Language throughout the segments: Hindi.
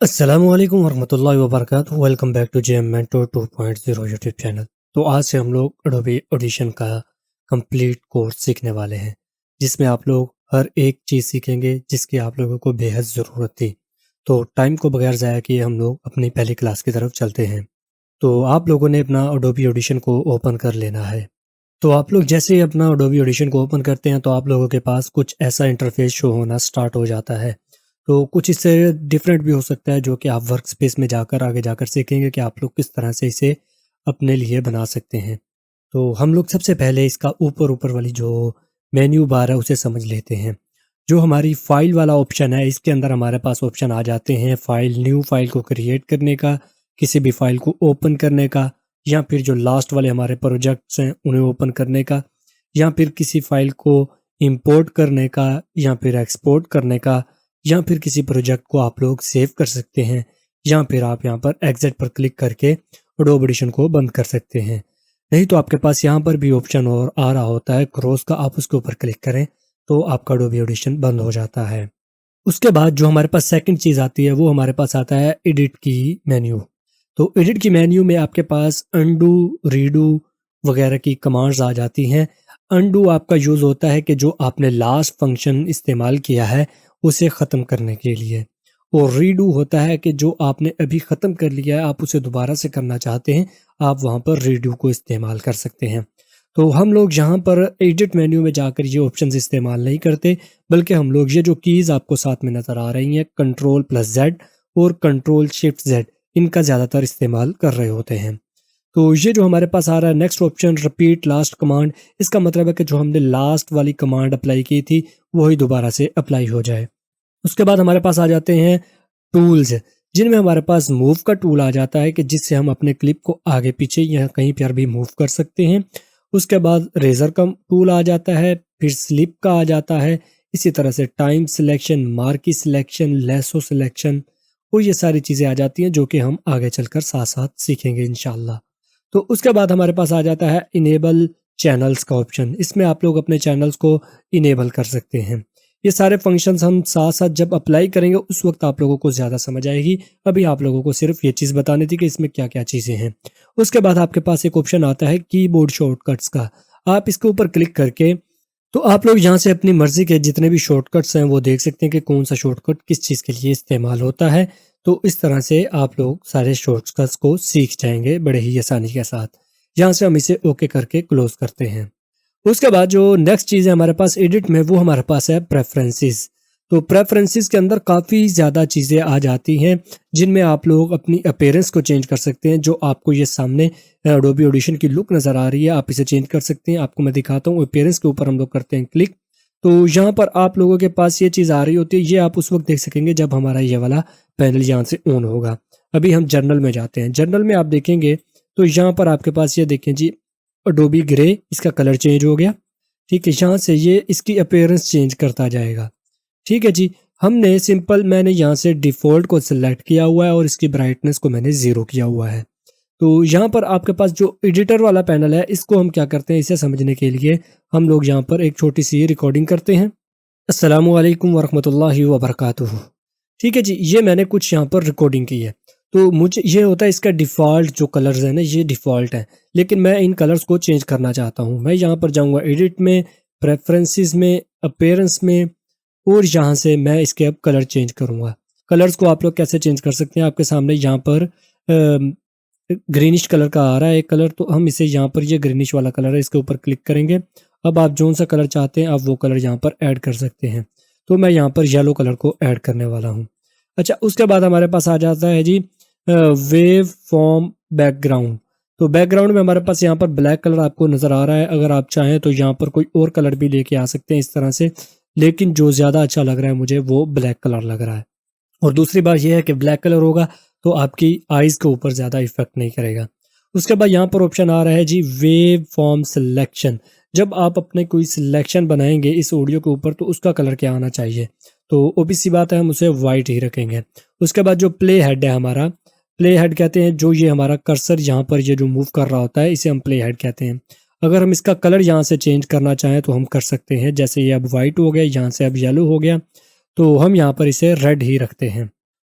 अस्सलामुअलैकुम वरहमतुल्लाहि वबरकातुहू। Welcome back to JM mentor 2.0 YouTube channel. तो आज से हम लोग एडोबी ऑडिशन का कंप्लीट कोर्स सीखने वाले हैं, जिसमें आप लोग हर एक चीज़ सीखेंगे जिसकी आप लोगों को बेहद ज़रूरत थी। तो टाइम को बगैर ज़ाया किए हम लोग अपनी पहली क्लास की तरफ चलते हैं। तो आप लोगों ने अपना एडोबी ऑडिशन को ओपन कर लेना है। तो आप लोग जैसे ही अपना एडोबी ऑडिशन को ओपन करते हैं तो आप लोगों के पास कुछ ऐसा इंटरफेस शो होना स्टार्ट हो जाता है। तो कुछ इससे डिफरेंट भी हो सकता है, जो कि आप वर्क स्पेस में जाकर आगे जाकर सीखेंगे कि आप लोग किस तरह से इसे अपने लिए बना सकते हैं। तो हम लोग सबसे पहले इसका ऊपर वाली जो मेन्यू बार है उसे समझ लेते हैं। जो हमारी फाइल वाला ऑप्शन है, इसके अंदर हमारे पास ऑप्शन आ जाते हैं फाइल, न्यू फाइल को क्रिएट करने का, किसी भी फाइल को ओपन करने का, या फिर जो लास्ट वाले हमारे प्रोजेक्ट्स हैं उन्हें ओपन करने का, या फिर किसी फाइल को इंपोर्ट करने का, या फिर एक्सपोर्ट करने का, या फिर किसी प्रोजेक्ट को आप लोग सेव कर सकते हैं, या फिर आप यहाँ पर एग्जिट पर क्लिक करके एडोब एडिशन को बंद कर सकते हैं। नहीं तो आपके पास यहाँ पर भी ऑप्शन और आ रहा होता है क्रॉस का, आप उसके ऊपर क्लिक करें तो आपका एडोब एडिशन बंद हो जाता है। उसके बाद जो हमारे पास सेकंड चीज़ आती है वो हमारे पास आता है एडिट की मेन्यू। तो एडिट की मेन्यू में आपके पास अंडू, रीडू वगैरह की कमांड्स आ जाती हैं। अंडू आपका यूज़ होता है कि जो आपने लास्ट फंक्शन इस्तेमाल किया है उसे ख़त्म करने के लिए, और रीडू होता है कि जो आपने अभी ख़त्म कर लिया है आप उसे दोबारा से करना चाहते हैं, आप वहाँ पर रीडू को इस्तेमाल कर सकते हैं। तो हम लोग यहाँ पर एडिट मेन्यू में जाकर ये ऑप्शंस इस्तेमाल नहीं करते, बल्कि हम लोग ये जो कीज़ आपको साथ में नज़र आ रही हैं Ctrl+Z और Ctrl+Shift+Z, इनका ज़्यादातर इस्तेमाल कर रहे होते हैं। तो ये जो हमारे पास आ रहा है next option repeat last command, इसका मतलब है कि जो हमने लास्ट वाली कमांड अप्लाई की थी वही दोबारा से अप्लाई हो जाए। उसके बाद हमारे पास आ जाते हैं टूल्स, जिनमें हमारे पास मूव का टूल आ जाता है कि जिससे हम अपने क्लिप को आगे पीछे या कहीं पर भी मूव कर सकते हैं। उसके बाद रेजर का टूल आ जाता है, फिर स्लिप का आ जाता है, इसी तरह से time selection, marquee selection, lasso selection, और ये सारी चीज़ें आ जाती हैं जो कि हम आगे चलकर साथ साथ सीखेंगे इंशाल्लाह। तो उसके बाद हमारे पास आ जाता है इनेबल चैनल्स का ऑप्शन। इसमें आप लोग अपने चैनल्स को इनेबल कर सकते हैं। ये सारे फंक्शंस हम साथ साथ जब अप्लाई करेंगे उस वक्त आप लोगों को ज़्यादा समझ आएगी। अभी आप लोगों को सिर्फ ये चीज़ बतानी थी कि इसमें क्या क्या चीज़ें हैं। उसके बाद आपके पास एक ऑप्शन आता है कीबोर्ड शॉर्टकट्स का। आप इसके ऊपर क्लिक करके तो आप लोग यहाँ से अपनी मर्जी के जितने भी शॉर्टकट्स हैं वो देख सकते हैं कि कौन सा शॉर्टकट किस चीज़ के लिए इस्तेमाल होता है। तो इस तरह से आप लोग सारे शॉर्टकट्स को सीख जाएंगे बड़े ही आसानी के साथ। यहाँ से हम इसे ओके करके क्लोज करते हैं। उसके बाद जो नेक्स्ट चीज़ है हमारे पास एडिट में, वो हमारे पास है प्रेफरेंसेस। तो प्रेफरेंसेस के अंदर काफ़ी ज़्यादा चीज़ें आ जाती हैं, जिनमें आप लोग अपनी अपीयरेंस को चेंज कर सकते हैं। जो आपको ये सामने एडोबी ऑडिशन की लुक नज़र आ रही है, आप इसे चेंज कर सकते हैं। आपको मैं दिखाता हूँ, अपीयरेंस के ऊपर हम लोग करते हैं क्लिक, तो यहाँ पर आप लोगों के पास ये चीज़ आ रही होती है। ये आप उस वक्त देख सकेंगे जब हमारा ये वाला पैनल यहाँ से ऑन होगा। अभी हम जर्नल में जाते हैं। जर्नल में आप देखेंगे तो यहाँ पर आपके पास ये देखें जी, एडोबी ग्रे, इसका कलर चेंज हो गया। ठीक है, यहाँ से ये इसकी अपीयरेंस चेंज करता जाएगा। ठीक है जी, हमने सिंपल, मैंने यहाँ से डिफ़ॉल्ट को सिलेक्ट किया हुआ है और इसकी ब्राइटनेस को मैंने 0 किया हुआ है। तो यहाँ पर आपके पास जो एडिटर वाला पैनल है, इसको हम क्या करते हैं, इसे समझने के लिए हम लोग यहाँ पर एक छोटी सी रिकॉर्डिंग करते हैं। अस्सलामुअलैकुम वरहमतुल्लाहि वबरकातुहू। ठीक है जी, ये मैंने कुछ यहाँ पर रिकॉर्डिंग की है। तो मुझे ये होता है, इसका डिफ़ॉल्ट जो कलर्स हैं ना, ये डिफ़ॉल्ट है, लेकिन मैं इन कलर्स को चेंज करना चाहता हूँ। मैं यहाँ पर जाऊँगा एडिट में, प्रेफरेंसेस में, अपीयरेंस में, और यहाँ से मैं इसके अब कलर चेंज करूँगा। कलर्स को आप लोग कैसे चेंज कर सकते हैं, आपके सामने यहाँ पर ग्रीनिश कलर का आ रहा है एक कलर, तो हम इसे यहाँ पर, ये ग्रीनिश वाला कलर है, इसके ऊपर क्लिक करेंगे। अब आप जौन सा कलर चाहते हैं आप वो कलर यहाँ पर ऐड कर सकते हैं। तो मैं यहाँ पर येलो कलर को ऐड करने वाला हूँ। अच्छा, उसके बाद हमारे पास आ जाता है जी वेव फॉर्म बैकग्राउंड। तो बैकग्राउंड में हमारे पास यहाँ पर ब्लैक कलर आपको नज़र आ रहा है। अगर आप चाहें तो यहाँ पर कोई और कलर भी लेके आ सकते हैं इस तरह से, लेकिन जो ज़्यादा अच्छा लग रहा है मुझे वो ब्लैक कलर लग रहा है। और दूसरी बात यह है कि ब्लैक कलर होगा तो आपकी आइज़ के ऊपर ज़्यादा इफेक्ट नहीं करेगा। उसके बाद यहाँ पर ऑप्शन आ रहा है जी वेव फॉर्म सिलेक्शन। जब आप अपने कोई सिलेक्शन बनाएंगे इस ऑडियो के ऊपर तो उसका कलर क्या आना चाहिए। तो ओबीसी बात है, हम उसे वाइट ही रखेंगे। उसके बाद जो प्ले हेड है हमारा, प्ले हेड कहते हैं जो ये हमारा कर्सर यहाँ पर ये जो मूव कर रहा होता है, इसे हम प्ले हेड कहते हैं। अगर हम इसका कलर यहाँ से चेंज करना चाहें तो हम कर सकते हैं। जैसे ये अब वाइट हो गया, यहाँ से अब येलो हो गया, तो हम यहाँ पर इसे रेड ही रखते हैं।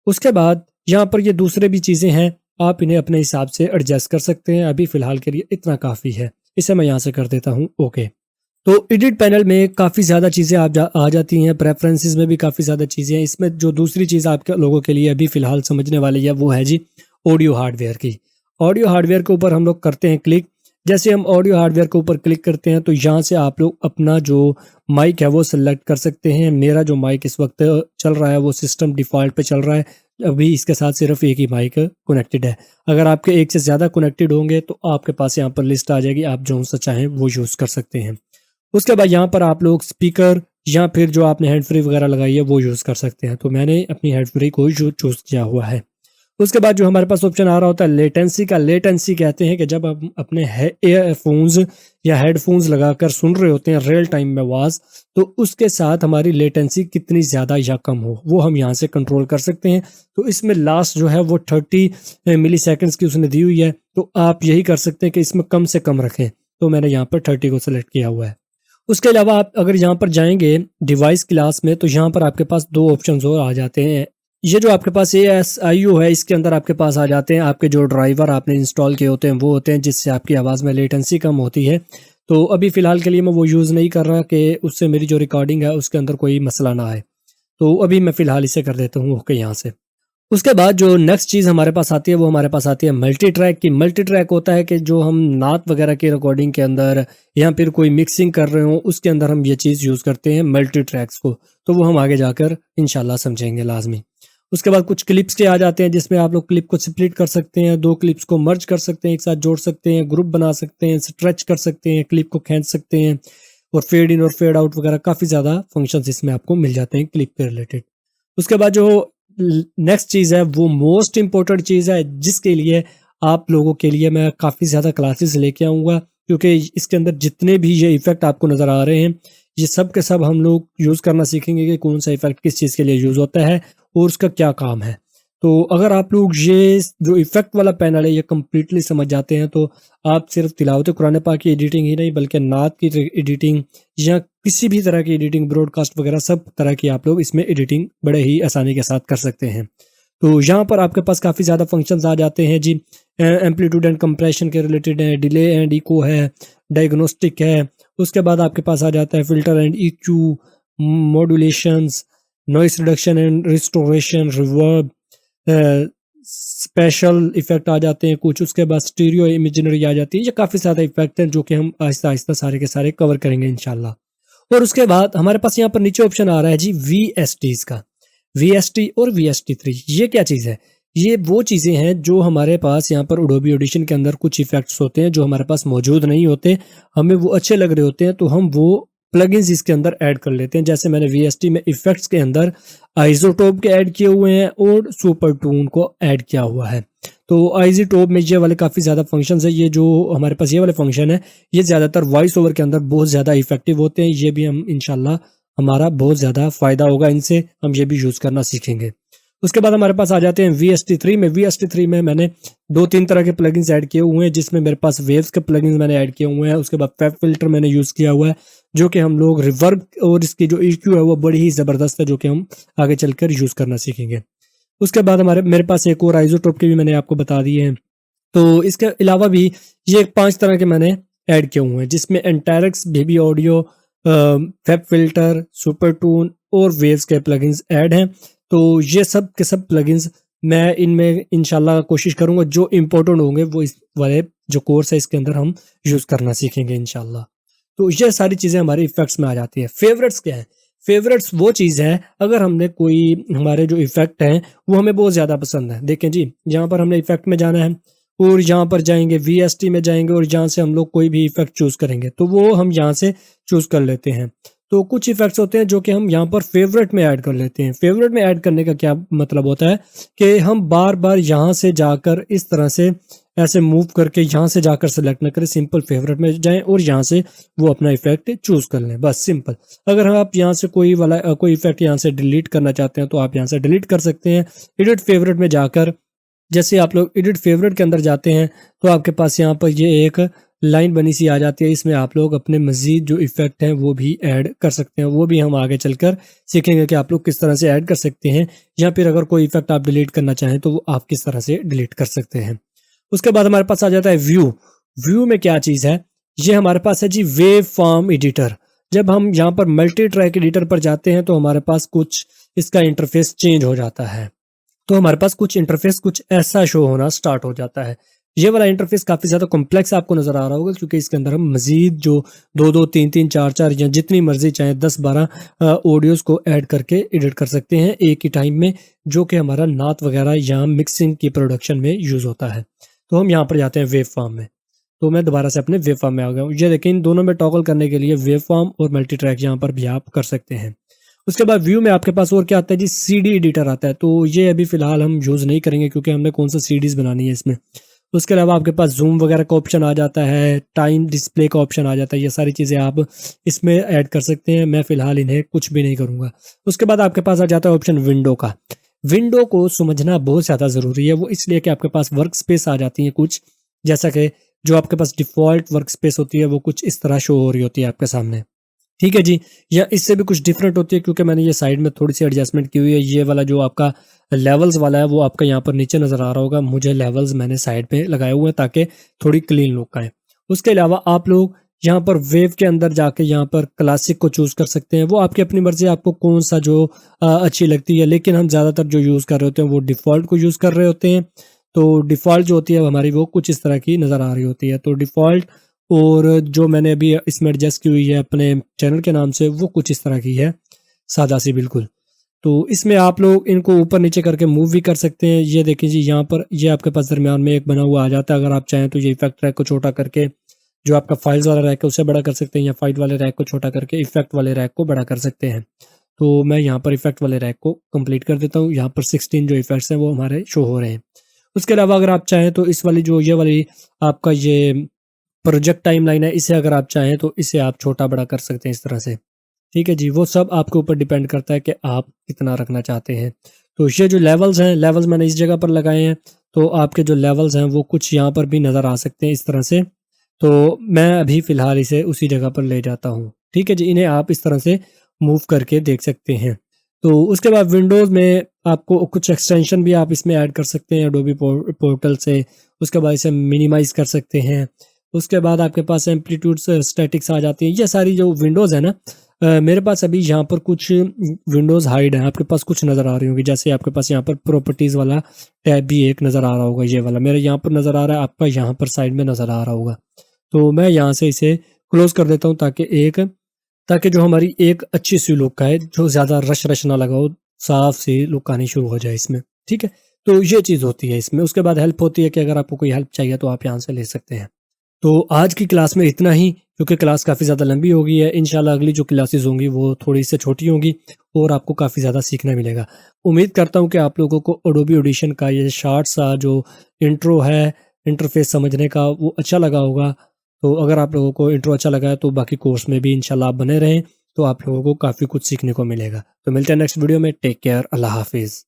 उसके बाद यहाँ पर ये दूसरे भी चीज़ें हैं, आप इन्हें अपने हिसाब से एडजस्ट कर सकते हैं। अभी फ़िलहाल के लिए इतना काफ़ी है, इसे मैं यहाँ से कर देता हूँ ओके। तो एडिट पैनल में काफ़ी ज़्यादा चीज़ें आ जाती हैं, प्रेफरेंसेस में भी काफ़ी ज़्यादा चीज़ें हैं। इसमें जो दूसरी चीज़ आपके लोगों के लिए अभी फ़िलहाल समझने वाली है वो है जी ऑडियो हार्डवेयर की। ऑडियो हार्डवेयर के ऊपर हम लोग करते हैं क्लिक। जैसे हम ऑडियो हार्डवेयर के ऊपर क्लिक करते हैं तो यहाँ से आप लोग अपना जो माइक है वो सिलेक्ट कर सकते हैं। मेरा जो माइक इस वक्त चल रहा है वो सिस्टम डिफ़ॉल्ट पे चल रहा है, अभी इसके साथ सिर्फ एक ही माइक कनेक्टेड है। अगर आपके एक से ज़्यादा कनेक्टेड होंगे तो आपके पास यहाँ पर लिस्ट आ जाएगी, आप जो सा चाहें वो यूज़ कर सकते हैं। उसके बाद यहाँ पर आप लोग स्पीकर या फिर जो आपने हैंड फ्री वगैरह लगाई है वो यूज़ कर सकते हैं। तो मैंने अपनी हैंड फ्री को चूज़ किया हुआ है। उसके बाद जो हमारे पास ऑप्शन आ रहा होता है लेटेंसी का। लेटेंसी कहते हैं कि जब हम अपने ईयरफोन्स या हेडफोन्स लगाकर सुन रहे होते हैं रियल टाइम में आवाज़, तो उसके साथ हमारी लेटेंसी कितनी ज़्यादा या कम हो वो हम यहाँ से कंट्रोल कर सकते हैं। तो इसमें लास्ट जो है वो 30 मिली सेकेंड्स की उसने दी हुई है, तो आप यही कर सकते हैं कि इसमें कम से कम रखें। तो मैंने यहाँ पर 30 को सिलेक्ट किया हुआ है। उसके अलावा आप अगर यहाँ पर जाएंगे डिवाइस क्लास में तो यहाँ पर आपके पास दो ऑप्शन और आ जाते हैं। ये जो आपके पास ASIO है, इसके अंदर आपके पास आ जाते हैं आपके जो ड्राइवर आपने इंस्टॉल किए होते हैं वो होते हैं, जिससे आपकी आवाज़ में लेटेंसी कम होती है। तो अभी फ़िलहाल के लिए मैं वो यूज़ नहीं कर रहा कि उससे मेरी जो रिकॉर्डिंग है उसके अंदर कोई मसला ना आए, तो अभी मैं फ़िलहाल इसे कर देता हूँ ओके यहाँ से। उसके बाद जो नेक्स्ट चीज़ हमारे पास आती है वो हमारे पास आती है मल्टी ट्रैक की। मल्टी ट्रैक होता है कि जो हम नात वगैरह की रिकॉर्डिंग के अंदर या फिर कोई मिक्सिंग कर रहे हो उसके अंदर हम ये चीज़ यूज़ करते हैं मल्टी ट्रैक्स को, तो वो हम आगे जाकर इंशाल्लाह समझेंगे लाजमी। उसके बाद कुछ क्लिप्स के आ जाते हैं जिसमें आप लोग क्लिप को स्प्लिट कर सकते हैं, दो क्लिप्स को मर्ज कर सकते हैं, एक साथ जोड़ सकते हैं, ग्रुप बना सकते हैं, स्ट्रेच कर सकते हैं, क्लिप को खींच सकते हैं, और फेड इन और फेड आउट वगैरह काफ़ी ज़्यादा फंक्शंस इसमें आपको मिल जाते हैं क्लिप के रिलेटेड। उसके बाद जो नेक्स्ट चीज़ है वो मोस्ट इम्पोर्टेंट चीज़ है, जिसके लिए आप लोगों के लिए मैं काफ़ी ज़्यादा क्लासेस लेके आऊँगा, क्योंकि इसके अंदर जितने भी ये इफ़ेक्ट आपको नज़र आ रहे हैं ये सब के सब हम लोग यूज़ करना सीखेंगे कि कौन सा इफ़ेक्ट किस चीज़ के लिए यूज़ होता है और उसका क्या काम है। तो अगर आप लोग ये जो इफ़ेक्ट वाला पैनल है ये कम्प्लीटली समझ जाते हैं तो आप सिर्फ तिलावत कुरान पाक की एडिटिंग ही नहीं बल्कि नात की एडिटिंग या किसी भी तरह की एडिटिंग, ब्रॉडकास्ट वगैरह सब तरह की आप लोग इसमें एडिटिंग बड़े ही आसानी के साथ कर सकते हैं। तो यहाँ पर आपके पास काफ़ी ज़्यादा फंक्शंस आ जाते हैं जी। एम्पलीट्यूड एंड कंप्रेशन के रिलेटेड है, डिले एंड इको है, डायग्नोस्टिक है। उसके बाद आपके पास आ जाता है filter and EQ, modulations, noise reduction and restoration, reverb, special effect आ जाते हैं कुछ। उसके बाद स्टीरियो इमेजिनरी आ जाती है। ये काफ़ी ज़्यादा इफेक्ट हैं जो कि हम आहिस्ता आहिस्ता सारे के सारे कवर करेंगे इंशाल्लाह। और उसके बाद हमारे पास यहाँ पर नीचे ऑप्शन आ रहा है जी VSTs का। VST और VST3 ये क्या चीज़ है? ये वो चीज़ें हैं जो हमारे पास यहाँ पर एडोबी ऑडिशन के अंदर कुछ इफेक्ट्स होते हैं जो हमारे पास मौजूद नहीं होते, हमें वो अच्छे लग रहे होते हैं तो हम वो प्लगइन्स इसके अंदर ऐड कर लेते हैं। जैसे मैंने VST में इफेक्ट्स के अंदर आइसोटोप के ऐड किए हुए हैं और सुपर टून को ऐड किया हुआ है। तो आइसोटोप में ये वाले काफ़ी ज़्यादा फंक्शंस है। ये जो हमारे पास ये वाले फंक्शन है ये ज़्यादातर वॉइस ओवर के अंदर बहुत ज़्यादा इफेक्टिव होते हैं। ये भी हम इंशाल्लाह हमारा बहुत ज़्यादा फ़ायदा होगा इनसे, हम ये भी यूज़ करना सीखेंगे। उसके बाद हमारे पास आ जाते हैं VST3 में। VST3 में मैंने 2-3 तरह के प्लगइन्स ऐड किए हुए हैं, जिसमें मेरे पास वेव्स के प्लगइन्स मैंने ऐड किए हुए हैं। उसके बाद फेब फिल्टर मैंने यूज़ किया हुआ है जो कि हम लोग रिवर्ब और इसकी जो EQ है वो बड़ी ही ज़बरदस्त है जो कि हम आगे चलकर यूज़ करना सीखेंगे। उसके बाद मेरे पास एक और आइसोटोप के भी मैंने आपको बता दिए हैं। तो इसके अलावा भी ये 5 तरह के मैंने ऐड किए हुए हैं, जिसमें Antares, baby audio, FabFilter, super tone और वेव्स के प्लगइन्स ऐड हैं। तो ये सब के सब प्लगइन्स मैं इनमें इंशाल्लाह कोशिश करूंगा जो इम्पोर्टेंट होंगे वो इस वाले जो कोर्स है इसके अंदर हम यूज़ करना सीखेंगे इंशाल्लाह। तो ये सारी चीज़ें हमारे इफेक्ट्स में आ जाती है। फेवरेट्स क्या है? फेवरेट्स वो चीज़ है अगर हमने कोई हमारे जो इफेक्ट हैं वो हमें बहुत ज़्यादा पसंद है। देखें जी, यहाँ पर हमने इफेक्ट में जाना है और यहाँ पर जाएंगे VST में जाएंगे और यहाँ से हम लोग कोई भी इफेक्ट चूज़ करेंगे तो वो हम यहाँ से चूज़ कर लेते हैं। तो कुछ इफेक्ट्स होते हैं जो कि हम यहाँ पर फेवरेट में ऐड कर लेते हैं। फेवरेट में ऐड करने का क्या मतलब होता है कि हम बार बार यहाँ से जाकर इस तरह से ऐसे मूव करके यहाँ से जाकर सेलेक्ट ना करें, सिंपल फेवरेट में जाएं और यहाँ से वो अपना इफेक्ट चूज कर लें, बस सिंपल। अगर आप यहाँ से कोई इफेक्ट यहाँ से डिलीट करना चाहते हैं तो आप यहाँ से डिलीट कर सकते हैं एडिट फेवरेट में जाकर। जैसे आप लोग एडिट फेवरेट के अंदर जाते हैं तो आपके पास यहाँ पर ये एक लाइन बनी सी आ जाती है, इसमें आप लोग अपने मजीद जो इफेक्ट हैं वो भी ऐड कर सकते हैं, वो भी हम आगे चलकर सीखेंगे कि आप लोग किस तरह से ऐड कर सकते हैं, या फिर अगर कोई इफेक्ट आप डिलीट करना चाहें तो वो आप किस तरह से डिलीट कर सकते हैं। उसके बाद हमारे पास आ जाता है व्यू। व्यू में क्या चीज़ है, ये हमारे पास है जी वेव फॉर्म एडिटर। जब हम यहाँ पर मल्टी ट्रैक एडिटर पर जाते हैं तो हमारे पास कुछ इसका इंटरफेस चेंज हो जाता है, तो हमारे पास कुछ इंटरफेस कुछ ऐसा शो होना स्टार्ट हो जाता है। ये वाला इंटरफेस काफ़ी ज़्यादा कॉम्प्लेक्स आपको नज़र आ रहा होगा, क्योंकि इसके अंदर हम मजीद जो 2-2, 3-3, 4-4 या जितनी मर्जी चाहे 10-12 ऑडियोज़ को ऐड करके एडिट कर सकते हैं एक ही टाइम में, जो कि हमारा नात वगैरह या मिक्सिंग की प्रोडक्शन में यूज़ होता है। तो हम यहाँ पर जाते हैं वेव फॉर्म में, तो मैं दोबारा से अपने वेव फॉर्म में आ गया हूँ। ये देखिए, इन दोनों में टॉगल करने के लिए वेव फॉर्म और मल्टी ट्रैक यहाँ पर भी आप कर सकते हैं। उसके बाद व्यू में आपके पास और क्या आता है जी, सीडी एडिटर आता है, तो ये अभी फ़िलहाल हम यूज़ नहीं करेंगे क्योंकि हमने कौन सा सीडीज़ बनानी है इसमें। उसके अलावा आपके पास जूम वगैरह का ऑप्शन आ जाता है, टाइम डिस्प्ले का ऑप्शन आ जाता है, ये सारी चीज़ें आप इसमें ऐड कर सकते हैं। मैं फ़िलहाल इन्हें कुछ भी नहीं करूँगा। उसके बाद आपके पास आ जाता है ऑप्शन विंडो का। विंडो को समझना बहुत ज़्यादा ज़रूरी है, वो इसलिए कि आपके पास वर्क स्पेस आ जाती है कुछ, जैसा कि जो आपके पास डिफ़ॉल्ट वर्क स्पेस होती है वो कुछ इस तरह शो हो रही होती है आपके सामने, ठीक है जी। या इससे भी कुछ डिफरेंट होती है, क्योंकि मैंने ये साइड में थोड़ी सी एडजस्टमेंट की हुई है। ये वाला जो आपका लेवल्स वाला है वो आपका यहाँ पर नीचे नज़र आ रहा होगा, मुझे लेवल्स मैंने साइड पे लगाए हुए हैं ताकि थोड़ी क्लीन लुक आए। उसके अलावा आप लोग यहाँ पर वेव के अंदर जाके यहाँ पर क्लासिक को चूज़ कर सकते हैं, वो आपकी अपनी मर्जी, आपको कौन सा जो अच्छी लगती है। लेकिन हम ज़्यादातर जो यूज़ कर रहे होते हैं वो डिफ़ॉल्ट को यूज़ कर रहे होते हैं, तो डिफ़ॉल्ट जो होती है हमारी वो कुछ इस तरह की नज़र आ रही होती है। तो डिफ़ॉल्ट और जो मैंने अभी इसमें एडजस्ट की हुई है अपने चैनल के नाम से, वो कुछ इस तरह की है, सादा सी बिल्कुल। तो इसमें आप लोग इनको ऊपर नीचे करके मूव भी कर सकते हैं। ये देखिए जी, यहाँ पर ये आपके पास दरमियान में एक बना हुआ आ जाता है। अगर आप चाहें तो ये इफेक्ट रैक को छोटा करके जो आपका फाइल्स वाला रैक है उसे बड़ा कर सकते हैं, या फाइल वाले रैक को छोटा करके इफेक्ट वाले रैक को बड़ा कर सकते हैं। तो मैं यहाँ पर इफेक्ट वाले रैक को कंप्लीट कर देता हूँ। यहाँ पर 16 जो इफेक्ट्स हैं वो हमारे शो हो रहे हैं। उसके अलावा अगर आप चाहें तो इस वाली जो ये वाली आपका ये प्रोजेक्ट टाइमलाइन है, इसे अगर आप चाहें तो इसे आप छोटा बड़ा कर सकते हैं इस तरह से, ठीक है जी। वो सब आपके ऊपर डिपेंड करता है कि आप कितना रखना चाहते हैं। तो ये जो लेवल्स हैं, लेवल्स मैंने इस जगह पर लगाए हैं, तो आपके जो लेवल्स हैं वो कुछ यहाँ पर भी नज़र आ सकते हैं इस तरह से। तो मैं अभी फ़िलहाल इसे उसी जगह पर ले जाता हूँ, ठीक है जी। इन्हें आप इस तरह से मूव करके देख सकते हैं। तो उसके बाद विंडोज़ में आपको कुछ एक्सटेंशन भी आप इसमें ऐड कर सकते हैं एडोबी पोर्टल से। उसके बाद इसे मिनिमाइज़ कर सकते हैं। उसके बाद आपके पास एम्पलीट्यूड स्टैटिक्स आ जाती हैं। ये सारी जो विंडोज़ है ना, मेरे पास अभी यहाँ पर कुछ विंडोज़ हाइड हैं, आपके पास कुछ नज़र आ रही होंगी। जैसे आपके पास यहाँ पर प्रॉपर्टीज़ वाला टैब भी एक नज़र आ रहा होगा, ये वाला मेरे यहाँ पर नज़र आ रहा है, आपका यहाँ पर साइड में नज़र आ रहा होगा। तो मैं यहाँ से इसे क्लोज़ कर देता हूँ ताकि जो हमारी एक अच्छी सी लुक आए, जो ज़्यादा रश रश ना लगा हो, साफ सी लुक आनी शुरू हो जाए इसमें, ठीक है। तो ये चीज़ होती है इसमें। उसके बाद हेल्प होती है कि अगर आपको कोई हेल्प चाहिए तो आप यहाँ से ले सकते हैं। तो आज की क्लास में इतना ही, क्योंकि क्लास काफ़ी ज़्यादा लंबी हो गई है। इंशाल्लाह अगली जो क्लासेस होंगी वो थोड़ी सी छोटी होंगी और आपको काफ़ी ज़्यादा सीखना मिलेगा। उम्मीद करता हूँ कि आप लोगों को एडोबी ऑडिशन का ये शॉर्ट सा जो इंट्रो है, इंटरफेस समझने का, वो अच्छा लगा होगा। तो अगर आप लोगों को इंट्रो अच्छा लगा है तो बाकी कोर्स में भी इंशाल्लाह आप बने रहें, तो आप लोगों को काफ़ी कुछ सीखने को मिलेगा। तो मिलते हैं नेक्स्ट वीडियो में। टेक केयर, अल्लाह हाफिज़।